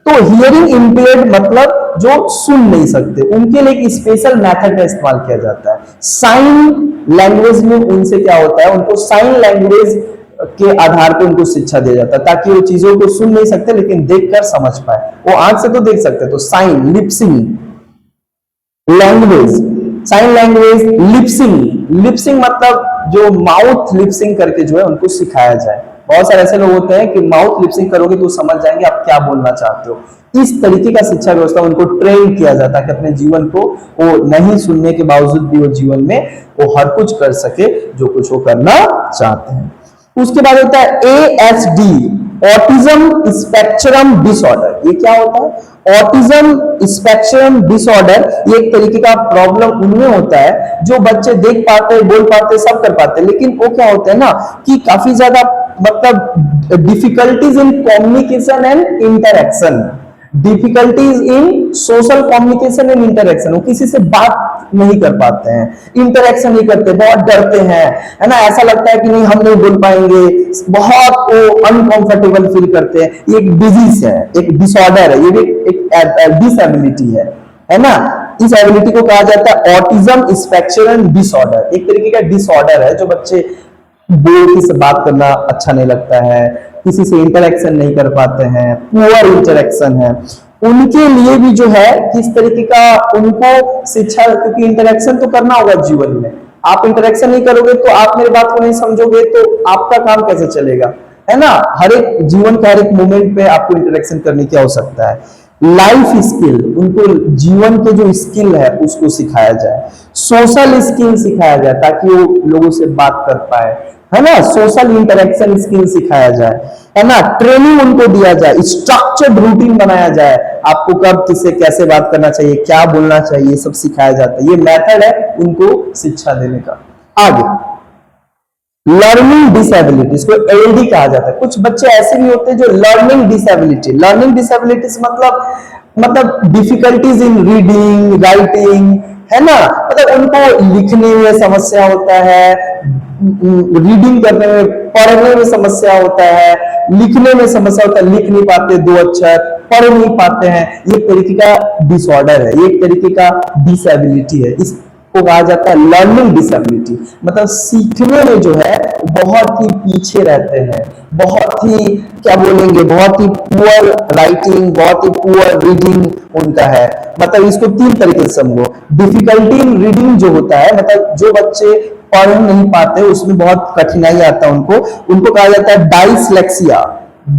तो हियरिंग इंपेयर्ड मतलब जो सुन नहीं सकते, उनके लिए एक स्पेशल मेथड का इस्तेमाल किया जाता है। साइन लैंग्वेज में उनसे क्या होता है, उनको साइन लैंग्वेज के आधार पर उनको शिक्षा दिया जाता है, ताकि वो चीजों को सुन नहीं सकते लेकिन देखकर समझ पाए। वो आंख से तो देख सकते, तो sign, lipsing language, sign language, lipsing मतलब जो माउथ लिपसिंग करके जो है उनको सिखाया जाए। बहुत सारे ऐसे लोग होते हैं कि माउथ लिपसिंग करोगे तो समझ जाएंगे आप क्या बोलना चाहते हो। इस तरीके का शिक्षा व्यवस्था उनको ट्रेन किया जाता है कि अपने जीवन को वो नहीं सुनने के बावजूद भी वो जीवन में वो हर कुछ कर सके जो कुछ वो करना चाहते हैं। उसके बाद होता है ASD, ऑटिज्म स्पेक्ट्रम डिसऑर्डर। ये क्या होता है, ऑटिज्म स्पेक्ट्रम डिसऑर्डर? ये एक तरीके का प्रॉब्लम उनमें होता है जो बच्चे देख पाते हैं, बोल पाते हैं, सब कर पाते हैं, लेकिन वो क्या होता है ना कि काफी ज्यादा मतलब difficulties in communication and interaction, difficulties in social communication and interaction. वो किसी से बात नहीं कर पाते हैं, इंटरेक्शन नहीं करते, बहुत डरते हैं, है ना, ऐसा लगता है कि नहीं हम नहीं बोल पाएंगे, बहुत वो अनकंफर्टेबल फील करते हैं। ये एक डिजीज है, एक डिसऑर्डर है, ये भी एक डिसेबिलिटी है ना। इस एबिलिटी को कहा जाता है ऑटिज्म स्पेक्ट्रम डिसऑर्डर। एक तरीके का डिसऑर्डर है जो बच्चे किसी से बात करना अच्छा नहीं लगता है, किसी से इंटरेक्शन नहीं कर पाते हैं, पुअर इंटरेक्शन है, उनके लिए भी जो है किस तरीके का उनको शिक्षा, क्योंकि इंटरेक्शन तो करना होगा जीवन में। आप इंटरेक्शन नहीं करोगे तो आप मेरी बात को नहीं समझोगे तो आपका काम कैसे चलेगा, है ना। हर एक जीवन के हर एक मोमेंट पे आपको इंटरेक्शन करने की आवश्यकता है। लाइफ स्किल, उनको जीवन के जो स्किल है उसको सिखाया जाए। सोशल स्किल सिखाया जाए ताकि वो लोगों से बात कर पाए, है ना। सोशल इंटरेक्शन स्किल सिखाया जाए, है ना। ट्रेनिंग उनको दिया जाए, स्ट्रक्चर्ड रूटीन बनाया जाए, आपको कब किससे कैसे बात करना चाहिए, क्या बोलना चाहिए, सब सिखाया जाता है। ये मेथड है उनको शिक्षा देने का। आगे लर्निंग डिसेबिलिटी, इसको LD कहा जाता है। कुछ बच्चे ऐसे भी होते हैं जो लर्निंग डिसेबिलिटीज मतलब डिफिकल्टीज इन रीडिंग, राइटिंग, है ना, मतलब उनको लिखने में समस्या होता है, रीडिंग करने में, पढ़ने में समस्या होता है, लिखने में समस्या होता है, लिख नहीं पाते, 2 अक्षर पढ़ नहीं पाते हैं। ये एक तरीके का डिसऑर्डर है, ये एक तरीके का डिसेबिलिटी है। को कहा जाता है लर्निंग डिसेबिलिटी, मतलब सीखने में जो है बहुत ही पीछे रहते हैं, बहुत ही क्या बोलेंगे, बहुत ही पुअर राइटिंग, बहुत ही पुअर रीडिंग उनका है। मतलब इसको तीन तरीके से समझो। डिफिकल्टी इन रीडिंग जो होता है, मतलब जो बच्चे पढ़ नहीं पाते, उसमें बहुत कठिनाई आता है उनको कहा जाता है डाइसलेक्सिया,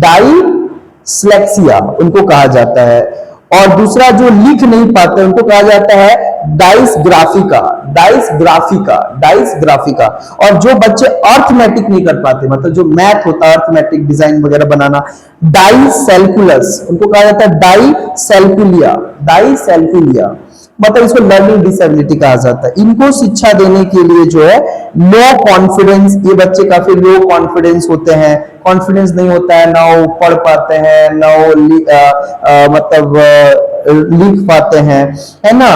डाइसलेक्सिया उनको कहा जाता है। और दूसरा जो लिख नहीं पाते उनको कहा जाता है डाइसग्राफिका, डाइसग्राफिका, डाइसग्राफिका। और जो बच्चे अर्थमेटिक नहीं कर पाते, मतलब जो मैथ होता है अर्थमेटिक डिजाइन वगैरह बनाना, डाइसैल्कुलस उनको कहा जाता है डाइसैल्कुलिया, डाइसैल्कुलिया, मतलब इसको लर्निंग डिसेबिलिटी कहा जाता है। इनको शिक्षा देने के लिए जो है लो कॉन्फिडेंस, ये बच्चे काफी लो कॉन्फिडेंस होते हैं, कॉन्फिडेंस नहीं होता है, ना वो पढ़ पाते हैं, ना वो लिख पाते हैं, है ना।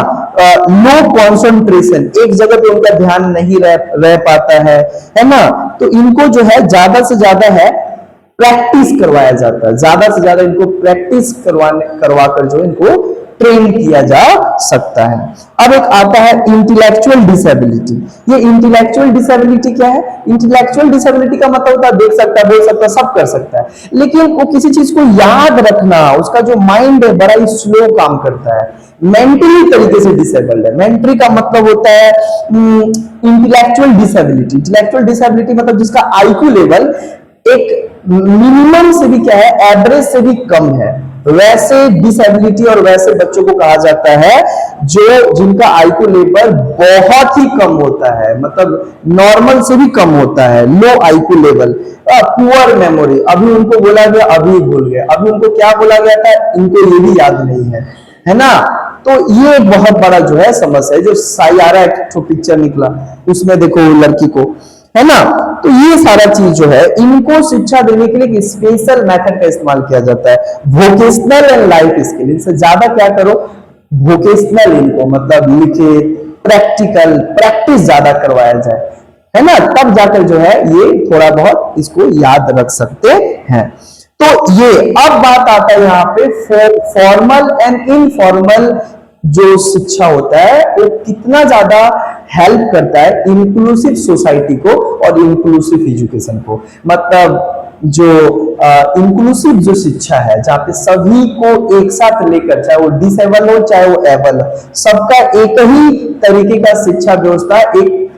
लो कॉन्सेंट्रेशन, एक जगह पे उनका ध्यान नहीं रह पाता है ना। तो इनको जो है ज्यादा से ज्यादा है प्रैक्टिस करवाया जाता है, ज्यादा से ज्यादा इनको प्रैक्टिस करवाकर जो इनको ट्रेन किया जा सकता है। अब एक आता है इंटेलेक्चुअल डिसेबिलिटी। ये इंटेलेक्चुअल डिसेबिलिटी क्या है? इंटेलेक्चुअल डिसेबिलिटी का मतलब होता है देख सकता है, बोल सकता है, सब कर सकता है, लेकिन वो किसी चीज को याद रखना, उसका जो माइंड है बड़ा ही स्लो काम करता है, मेंटली तरीके से डिसेबल्ड है। मेंटली का मतलब होता है इंटेलेक्चुअल डिसेबिलिटी। इंटेलेक्चुअल डिसेबिलिटी मतलब जिसका आईक्यू लेवल एक मिनिमम से भी क्या है, एवरेज से भी कम है, वैसे डिसेबिलिटी और वैसे बच्चों को कहा जाता है जिनका आईक्यू लेवल बहुत ही कम होता है, मतलब नॉर्मल से भी कम होता है, लो आईक्यू लेवल। पुअर मेमोरी, अभी उनको बोला गया अभी भूल गए, अभी उनको क्या बोला गया था इनको ये भी याद नहीं है ना। तो ये बहुत बड़ा जो है समस्या है। जो सायारा एक पिक्चर निकला उसमें देखो लड़की को, है ना। तो ये सारा चीज जो है इनको शिक्षा देने के लिए स्पेशल मेथड का इस्तेमाल किया जाता है, वोकेशनल एंड लाइफ स्किल। इनसे ज्यादा क्या करो, वोकेशनल, इनको मतलब लिखे, प्रैक्टिकल प्रैक्टिस ज्यादा करवाया जाए, है ना, तब जाकर जो है ये थोड़ा बहुत इसको याद रख सकते हैं। तो ये अब बात आता है यहाँ पे फॉर्मल एंड इनफॉर्मल जो शिक्षा होता है वो कितना ज्यादा हेल्प करता है इंक्लूसिव सोसाइटी को और इंक्लूसिव एजुकेशन को। मतलब जो इंक्लूसिव जो शिक्षा है जहाँ पे सभी को एक साथ लेकर, चाहे वो डिसेबल हो चाहे वो एबल हो, सबका एक ही तरीके का शिक्षा व्यवस्था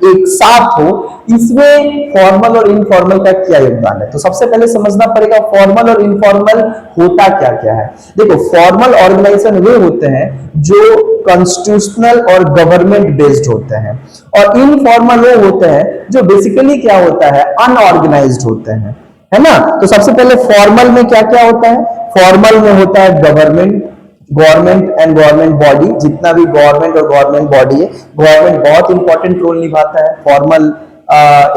एक साथ हो, इसमें फॉर्मल और इनफॉर्मल का क्या योगदान है। तो सबसे पहले समझना पड़ेगा फॉर्मल और इनफॉर्मल होता क्या क्या है। देखो, फॉर्मल ऑर्गेनाइजेशन वे होते हैं जो कॉन्स्टिट्यूशनल और गवर्नमेंट बेस्ड होते हैं, और इनफॉर्मल वो होते हैं जो बेसिकली क्या होता है, अनऑर्गेनाइज्ड होते हैं, है ना। तो सबसे पहले फॉर्मल में क्या क्या होता है? फॉर्मल में होता है गवर्नमेंट एंड गवर्नमेंट बॉडी, जितना भी गवर्नमेंट और गवर्नमेंट बॉडी है, गवर्नमेंट बहुत इंपॉर्टेंट रोल निभाता है। फॉर्मल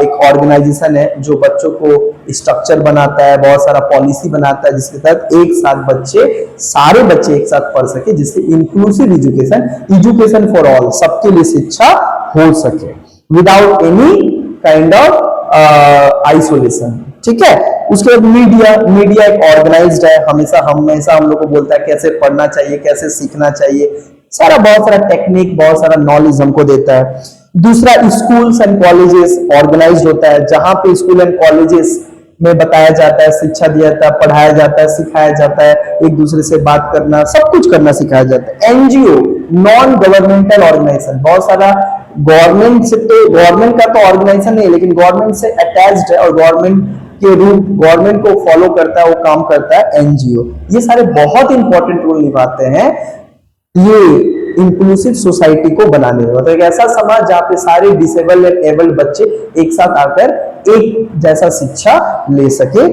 एक ऑर्गेनाइजेशन है जो बच्चों को स्ट्रक्चर बनाता है, बहुत सारा पॉलिसी बनाता है जिसके तहत एक साथ सारे बच्चे एक साथ पढ़ सके, जिससे इंक्लूसिव एजुकेशन फॉर ऑल, सबके लिए शिक्षा हो सके without any kind of isolation. ठीक है। उसके बाद मीडिया एक ऑर्गेनाइज्ड है, हमेशा हम लोग को बोलता है कैसे पढ़ना चाहिए, कैसे सीखना चाहिए, बहुत सारा टेक्निक, बहुत सारा नॉलेज हमको देता है। दूसरा, स्कूल्स एंड कॉलेजेस ऑर्गेनाइज्ड होता है, जहां पे स्कूल एंड कॉलेजेस में बताया जाता है, शिक्षा दिया जाता है, पढ़ाया जाता है, सिखाया जाता है, एक दूसरे से बात करना, सब कुछ करना सिखाया जाता है। एनजीओ, नॉन गवर्नमेंटल ऑर्गेनाइजेशन, बहुत सारा गवर्नमेंट का तो ऑर्गेनाइजेशन नहीं है, लेकिन गवर्नमेंट से अटैच्ड है और गवर्नमेंट को फॉलो करता है, वो काम करता है एनजीओ। ये सारे बहुत इंपॉर्टेंट रोल निभाते हैं ये इंक्लूसिव सोसाइटी को बनाने में। मतलब एक ऐसा समाज जहाँ पे सारे डिसेबल एंड एबल्ड बच्चे एक साथ आकर एक जैसा शिक्षा ले सके,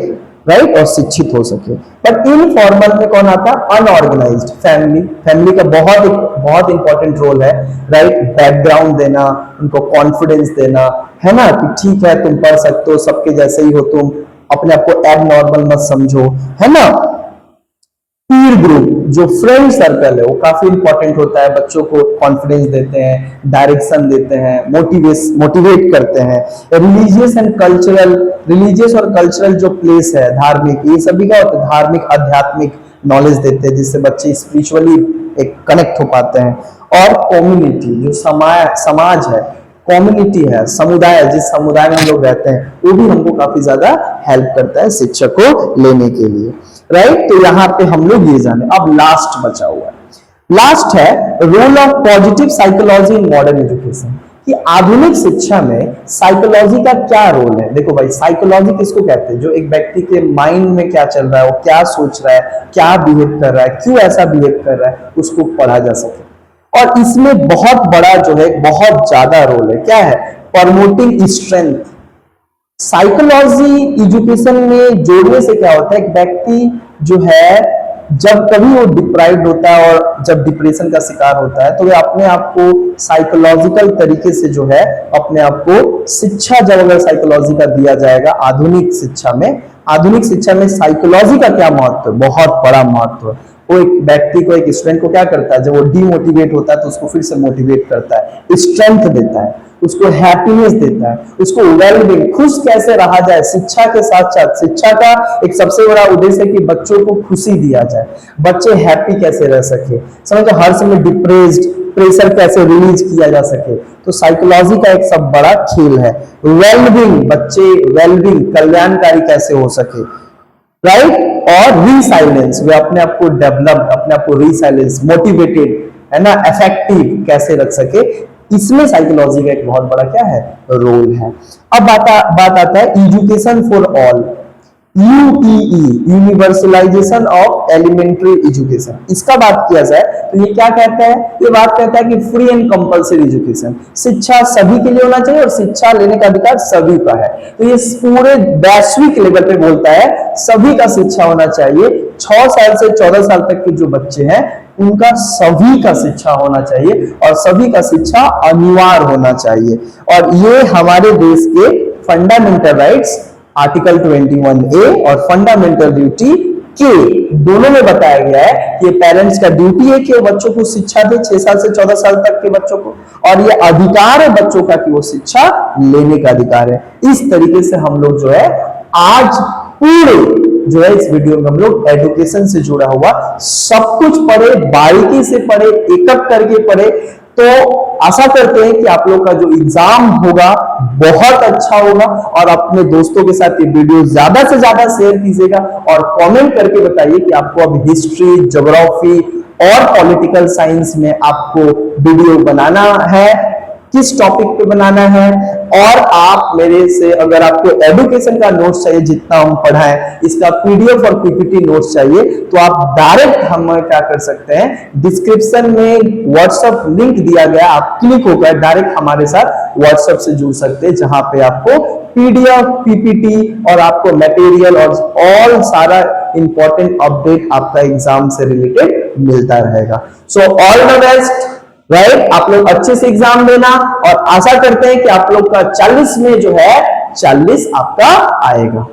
राइट, और शिक्षित हो सके। बट इनफॉर्मल में कौन आता है? अनऑर्गेनाइज्ड फैमिली का बहुत इंपॉर्टेंट रोल है, राइट। बैकग्राउंड देना, उनको कॉन्फिडेंस देना, है ना, कि ठीक है तुम पढ़ सकते हो, सबके जैसे ही हो तुम, अपने आप को एबनॉर्मल मत समझो, है ना। पीर ग्रुप, जो फ्रेंड सर्कल है, वो काफी इंपॉर्टेंट होता है, बच्चों को कॉन्फिडेंस देते हैं, डायरेक्शन देते हैं, मोटिवेट करते हैं। रिलीजियस और कल्चरल जो प्लेस है, धार्मिक, ये सभी का होता है, धार्मिक आध्यात्मिक नॉलेज देते हैं जिससे बच्चे स्पिरिचुअली एक कनेक्ट हो पाते हैं। और कम्युनिटी, जो समाज है, कम्युनिटी है, समुदाय है, जिस समुदाय में हम लोग रहते हैं, वो भी हमको काफी ज्यादा हेल्प करता है शिक्षा को लेने के लिए, राइट। तो यहाँ पे हम लोग ये जाने। अब लास्ट बचा हुआ है, लास्ट है role of positive psychology in modern education, कि आधुनिक शिक्षा में साइकोलॉजी का क्या रोल है। देखो भाई, साइकोलॉजी किसको कहते हैं? जो एक व्यक्ति के माइंड में क्या चल रहा है, वो क्या सोच रहा है, क्या बिहेव कर रहा है, क्यों ऐसा बिहेव कर रहा है, उसको पढ़ा जा सके। और इसमें बहुत बड़ा जो है, बहुत ज्यादा रोल है, क्या है? Promoting strength. साइकोलॉजी एजुकेशन में जोड़ने से क्या होता है, एक व्यक्ति जो है जब कभी वो डिप्राइव्ड होता है और जब डिप्रेशन का शिकार होता है, तो वे अपने आप को साइकोलॉजिकल तरीके से जो है अपने आप को शिक्षा, जब अगर साइकोलॉजी का दिया जाएगा आधुनिक शिक्षा में साइकोलॉजी का क्या महत्व है? बहुत बड़ा महत्व है। वो एक व्यक्ति को, एक स्टूडेंट को क्या करता है, जब वो डीमोटिवेट होता है तो उसको फिर से मोटिवेट करता है, स्ट्रेंथ देता है, उसको हैप्पीनेस देता है, उसको वेलबींग, खुश कैसे रहा जाए। शिक्षा के साथ साथ शिक्षा का एक सबसे बड़ा उद्देश्य है कि बच्चों को खुशी दिया जाए, बच्चे हैप्पी कैसे रह सके, समझो हर समय डिप्रेस्ड, प्रेशर कैसे रिलीज किया जा सके। तो साइकोलॉजी का एक सब बड़ा खेल है। वेलबींग, बच्चे वेलबींग, कल्याणकारी कैसे हो सके, राइट। और रीसाइलेंस, वे अपने आप को डेवलप, अपने आप को रीसाइलेंस, मोटिवेटेड, है ना, इफेक्टिव कैसे रख सके, इसमें साइकोलॉजी का एक बहुत बड़ा क्या है, रोल है। अब बात आता है education for all, UEE, universalization of elementary education. इसका बात किया जाए तो ये क्या कहता है? ये बात कहता है कि फ्री एंड कंपल्सरी एजुकेशन, शिक्षा सभी के लिए होना चाहिए और शिक्षा लेने का अधिकार सभी का है। तो ये पूरे वैश्विक लेवल पे बोलता है सभी का शिक्षा होना चाहिए। 6 साल से 14 साल तक के जो बच्चे हैं उनका सभी का शिक्षा होना चाहिए और सभी का शिक्षा अनिवार्य होना चाहिए। और ये हमारे देश के फंडामेंटल राइट्स आर्टिकल 21A और फंडामेंटल ड्यूटी के दोनों में बताया गया है कि पेरेंट्स का ड्यूटी है कि वो बच्चों को शिक्षा दे, 6 साल से 14 साल तक के बच्चों को, और ये अधिकार है बच्चों का कि वो शिक्षा लेने का अधिकार है। इस तरीके से हम लोग जो है आज पूरे जो है इस वीडियो में हम लोग एजुकेशन से जुड़ा हुआ सब कुछ पढ़े, बारीकी से पढ़े, एक एक करके पढ़े। तो आशा करते हैं कि आप लोग का जो एग्जाम होगा बहुत अच्छा होगा और अपने दोस्तों के साथ ये वीडियो ज्यादा से ज्यादा शेयर कीजिएगा और कमेंट करके बताइए कि आपको अब हिस्ट्री, ज्योग्राफी और पॉलिटिकल साइंस में आपको वीडियो बनाना है, किस टॉपिक पे बनाना है। और आप मेरे से अगर आपको एजुकेशन का नोट्स चाहिए, जितना हम पढ़ाएं इसका पीडीएफ और पीपीटी नोट्स चाहिए, तो आप डायरेक्ट हमें क्या कर सकते हैं, डिस्क्रिप्शन में व्हाट्सएप लिंक दिया गया, आप क्लिक होकर डायरेक्ट हमारे साथ व्हाट्सएप से जुड़ सकते हैं, जहां पे आपको पीडीएफ, पीपीटी और आपको मटेरियल और ऑल सारा इंपॉर्टेंट अपडेट आपका एग्जाम से रिलेटेड मिलता रहेगा। So all the best, right. आप लोग अच्छे से एग्जाम देना और आशा करते हैं कि आप लोग का 40 में जो है 40 आपका आएगा।